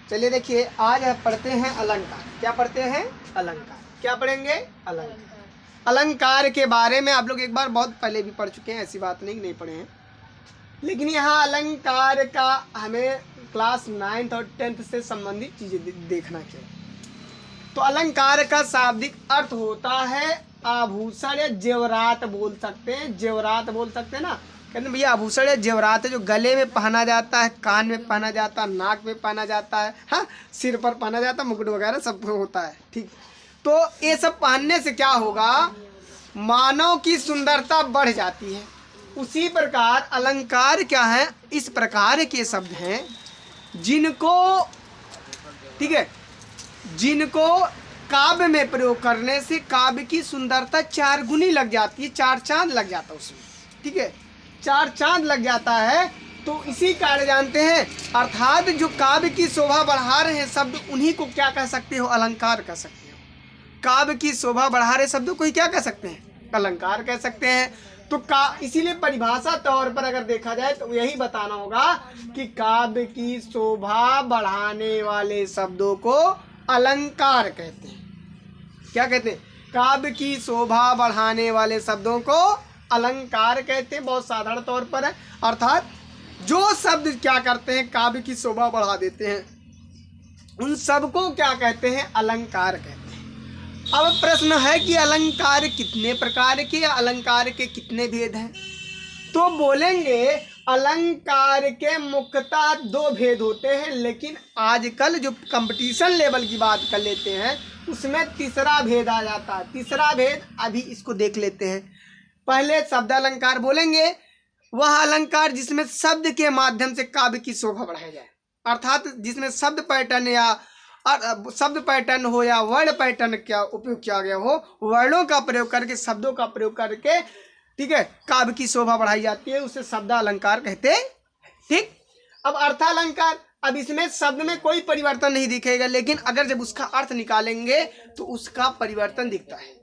चलिए देखिए, आज हम पढ़ते हैं अलंकार। क्या पढ़ते हैं? अलंकार। क्या पढ़ेंगे? अलंकार। अलंकार के बारे में आप लोग एक बार बहुत पहले भी पढ़ चुके हैं, ऐसी बात नहीं पढ़े हैं, लेकिन यहाँ अलंकार का हमें क्लास 9th और 10th से संबंधित चीज़ें देखना चाहिए। तो अलंकार का शाब्दिक अर्थ होता है आभूषण या जेवरात बोल सकते हैं। जेवरात बोल सकते हैं ना, कहते हैं भैया आभूषण या जेवरात है जो गले में पहना जाता है, कान में पहना जाता है, नाक में पहना जाता है, हाँ, सिर पर पहना जाता है, मुकुट वगैरह सब होता है। ठीक, तो ये सब पहनने से क्या होगा? मानव की सुंदरता बढ़ जाती है। उसी प्रकार अलंकार क्या है? इस प्रकार के शब्द हैं जिनको, ठीक है, जिनको काव्य में प्रयोग करने से काव्य की सुंदरता 4 गुनी लग जाती है, 4 चांद लग जाता है उसमें। ठीक है, 4 चांद लग जाता है। तो इसी कारण जानते हैं, अर्थात जो काव्य की शोभा बढ़ा रहे हैं शब्द, उन्हीं को क्या कह सकते हो? अलंकार कह सकते हो। काव्य की शोभा बढ़ा रहे शब्दों को ही क्या कह सकते हैं? अलंकार कह सकते हैं। तो इसीलिए परिभाषा तौर पर अगर देखा जाए तो यही बताना होगा कि काव्य की शोभा बढ़ाने वाले शब्दों को अलंकार कहते हैं। क्या कहते हैं? काव्य की शोभा बढ़ाने वाले शब्दों को अलंकार कहते हैं। बहुत साधारण तौर पर है, अर्थात जो शब्द क्या करते हैं, काव्य की शोभा बढ़ा देते हैं, उन सब को क्या कहते हैं? अलंकार कहते हैं। अब प्रश्न है कि अलंकार कितने प्रकार के या अलंकार के कितने भेद हैं? तो बोलेंगे अलंकार के मुख्यतः 2 भेद होते हैं, लेकिन आजकल जो कंपटीशन लेवल की बात कर लेते हैं उसमें तीसरा भेद आ जाता है। तीसरा भेद अभी इसको देख लेते हैं। पहले शब्द अलंकार बोलेंगे, वह अलंकार जिसमें शब्द के माध्यम से काव्य की शोभा बढ़ाई जाए, अर्थात जिसमें शब्द पैटर्न या शब्द पैटर्न हो या वर्ण पैटर्न क्या उपयोग किया गया हो, वर्णों का प्रयोग करके, शब्दों का प्रयोग करके, ठीक है, काव्य की शोभा बढ़ाई जाती है, उसे शब्द अलंकार कहते हैं। ठीक, अब अर्थालंकार, अब इसमें शब्द में कोई परिवर्तन नहीं दिखेगा, लेकिन अगर जब उसका अर्थ निकालेंगे तो उसका परिवर्तन दिखता है,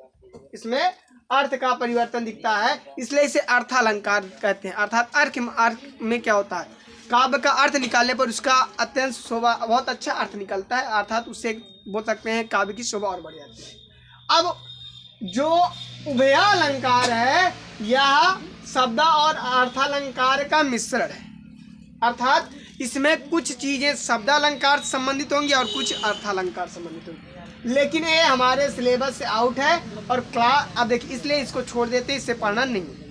इसमें अर्थ का परिवर्तन दिखता है, इसलिए इसे अर्थालंकार कहते हैं। अर्थात अर्थ में क्या होता है? काव्य का अर्थ निकालने पर उसका अत्यंत शोभा, बहुत अच्छा अर्थ निकलता है, अर्थात उससे बोल सकते हैं काव्य की शोभा और बढ़ जाती है। अब जो उभयालंकार है, यह शब्द और अर्थालंकार का मिश्रण है, अर्थात इसमें कुछ चीजें शब्दालंकार से संबंधित होंगी और कुछ अर्थालंकार संबंधित होंगी, लेकिन ये हमारे सिलेबस से आउट है और क्लास, अब देखिए इसलिए इसको छोड़ देते हैं, इससे पढ़ना नहीं।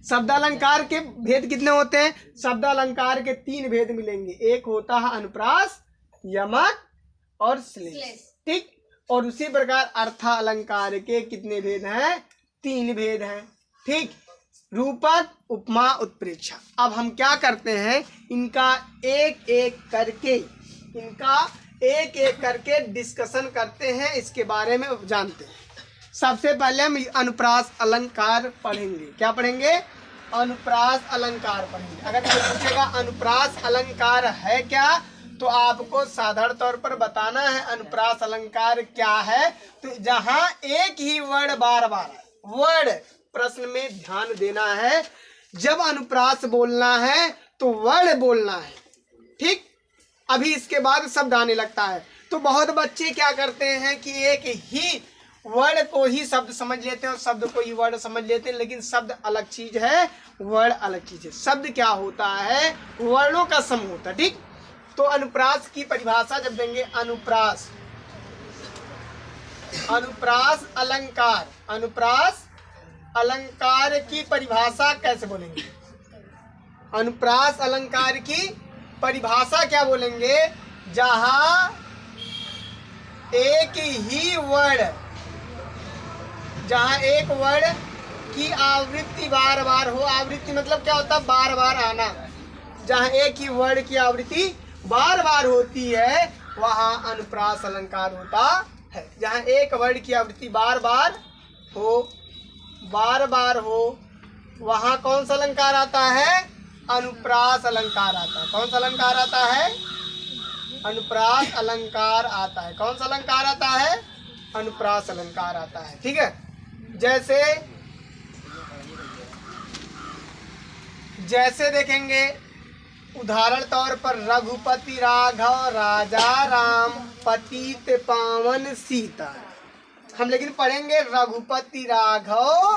शब्दालंकार के भेद कितने होते हैं? शब्दालंकार के 3 भेद मिलेंगे। एक होता है अनुप्रास, यमक और श्लेष। ठीक, और उसी प्रकार अर्थालंकार के कितने भेद हैं? 3 भेद हैं। ठीक, रूपक, उपमा, उत्प्रेक्षा। अब हम क्या करते हैं, इनका एक एक करके डिस्कशन करते हैं, इसके बारे में जानते हैं। सबसे पहले हम अनुप्रास अलंकार पढ़ेंगे। क्या पढ़ेंगे? अनुप्रास अलंकार पढ़ेंगे। अगर कोई पूछेगा अनुप्रास अलंकार है क्या, तो आपको साधारण तौर पर बताना है अनुप्रास अलंकार क्या है। तो जहां एक ही वर्ण बार बार वर्ण, प्रश्न में ध्यान देना है, जब अनुप्रास बोलना है तो वर्ण बोलना है। ठीक, अभी इसके बाद शब्द आने लगता है। तो बहुत बच्चे क्या करते हैं कि एक ही वर्ण को ही शब्द समझ लेते हैं और शब्द को ही वर्ण समझ लेते हैं, लेकिन शब्द अलग चीज है, वर्ण अलग चीज है। शब्द क्या होता है? वर्णों का समूह होता है। ठीक, तो अनुप्रास की परिभाषा जब देंगे, अनुप्रास अलंकार, अनुप्रास अलंकार की परिभाषा कैसे बोलेंगे? अनुप्रास अलंकार की परिभाषा क्या बोलेंगे? जहां एक ही वर्ण, जहां एक वर्ण की आवृत्ति बार बार हो, आवृत्ति मतलब क्या होता है? बार बार आना। जहां एक ही वर्ण की आवृत्ति बार बार होती है, वहां अनुप्रास अलंकार होता है। जहां एक वर्ण की आवृत्ति बार बार हो, वहां कौन सा अलंकार आता है? अनुप्रास अलंकार आता है। कौन सा अलंकार आता है? अनुप्रास अलंकार आता है। कौन सा अलंकार आता है? अनुप्रास अलंकार आता है। ठीक है, जैसे देखेंगे उदाहरण तौर पर रघुपति राघव राजा राम पतित पावन सीता। हम लेकिन पढ़ेंगे रघुपति राघव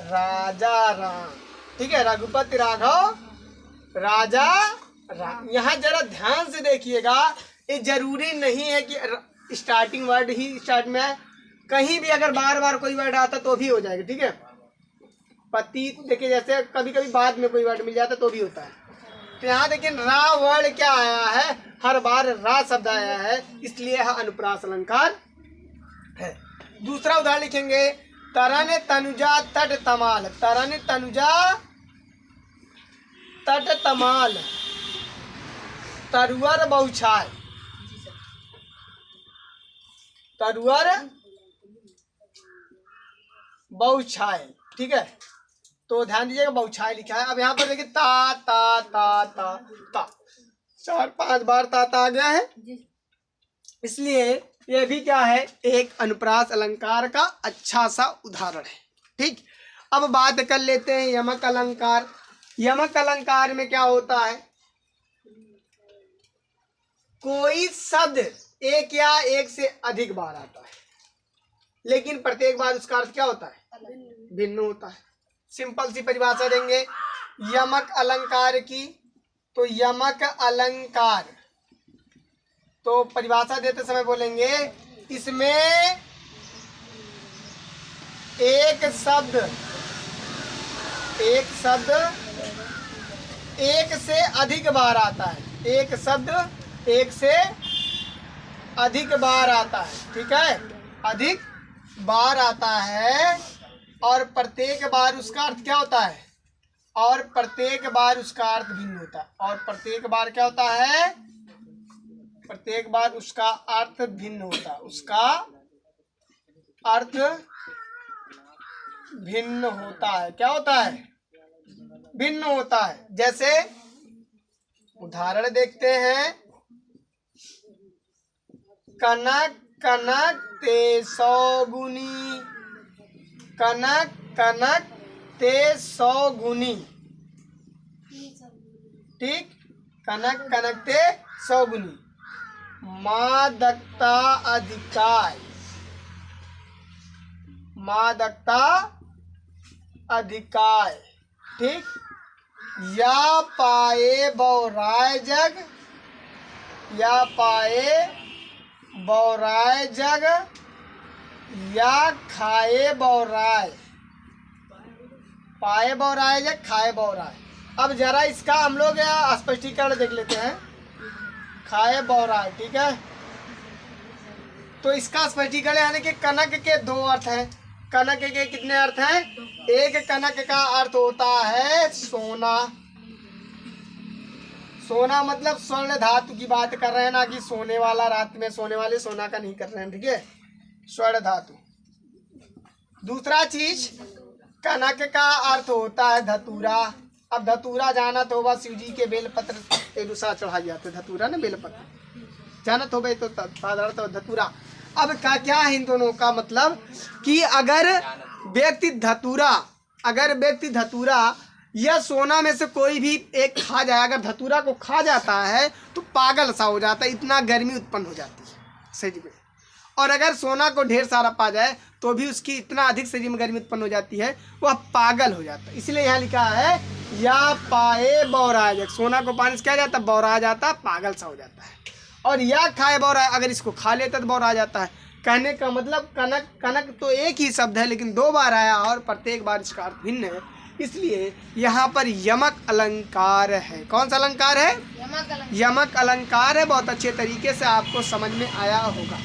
राजा राम। ठीक है, रघुपति राघव राजा राम। यहाँ जरा ध्यान से देखिएगा, ये जरूरी नहीं है कि स्टार्टिंग वर्ड ही स्टार्ट में है, कहीं भी अगर बार बार कोई वर्ड आता तो भी हो जाएगा। ठीक है, पति देखिए, जैसे कभी कभी बाद में कोई वर्ड मिल जाता तो भी होता है। तो यहाँ देखिए रा वर्ड क्या आया है, हर बार रा शब्द आया है, इसलिए यह अनुप्रास अलंकार है। दूसरा उदाहरण लिखेंगे, तरन तनुजा तट तमाल। तरन तनुजा तट तमाल तरुअर बहुछाय। तरुअर बहुछाय। ठीक है, तो ध्यान दीजिएगा बहुछाय लिखा है। अब यहाँ पर देखिए ता ता ता ता ता 4-5 बार ता आ गया है, इसलिए ये भी क्या है, एक अनुप्रास अलंकार का अच्छा सा उदाहरण है। ठीक, अब बात कर लेते हैं यमक अलंकार। यमक अलंकार में क्या होता है, कोई शब्द एक या एक से अधिक बार आता है, लेकिन प्रत्येक बार उसका अर्थ क्या होता है, भिन्न होता है। सिंपल सी परिभाषा देंगे यमक अलंकार की, तो यमक अलंकार, तो परिभाषा देते समय बोलेंगे इसमें एक शब्द एक से अधिक बार आता है। एक शब्द एक से अधिक बार आता है। ठीक है, अधिक बार आता है, और प्रत्येक बार उसका अर्थ क्या होता है, और प्रत्येक बार उसका अर्थ भिन्न होता है। और प्रत्येक बार क्या होता है, प्रत्येक बार उसका अर्थ भिन्न होता है, उसका अर्थ भिन्न होता है। क्या होता है, भिन्न होता है। जैसे उदाहरण देखते हैं, कनक कनक ते सौगुनी। कनक कनक ते सौगुनी। ठीक, कनक कनक ते सौगुनी। मादकता अधिकाय। मादकता अधिकाय। ठीक, या पाए बौराय जग। या पाए बौराय जग, या खाए बौराय। पाए बौराय जग, खाए बौराय। अब जरा इसका हम लोग स्पष्टीकरण देख लेते हैं। खाए बौराय, ठीक है, तो इसका स्पष्टीकरण यानी कि कनक के 2 अर्थ हैं। कनक के कितने अर्थ हैं, एक कनक का अर्थ होता है सोना। सोना मतलब स्वर्ण धातु की बात कर रहे हैं, ना कि सोने वाला, रात में सोने वाले सोना का नहीं कर रहे हैं। ठीक है, स्वर्ण धातु। दूसरा चीज, कनक का अर्थ होता है धतूरा। अब धतूरा जाना तो होगा, शिव जी के बेलपत्र एलुसा चढ़ाई जाते, धतूरा ना बेलपत्र जाना तो भाई, तो साधारण तो धतूरा। अब क्या है इन दोनों का मतलब, कि अगर व्यक्ति धतूरा या सोना में से कोई भी एक खा जाए, अगर धतूरा को खा जाता है तो पागल सा हो जाता है, इतना गर्मी उत्पन्न हो जाती है शरीर में। और अगर सोना को ढेर सारा पा जाए तो भी उसकी इतना अधिक शरीर में गर्मी उत्पन्न हो जाती है, वह पागल हो जाता है। इसलिए यहाँ लिखा है या पाए बौराय जग। सोना को पाने से क्या जाता है, बौरा जाता, पागल सा हो जाता है। और या खाए बौराय, अगर इसको खा लेता तो बौरा जाता है। कहने का मतलब कनक कनक तो एक ही शब्द है, लेकिन 2 बार आया और प्रत्येक बार इसका अर्थ भिन्न है, इसलिए यहाँ पर यमक अलंकार है। कौन सा अलंकार है, यमक अलंकार है। बहुत अच्छे तरीके से आपको समझ में आया होगा।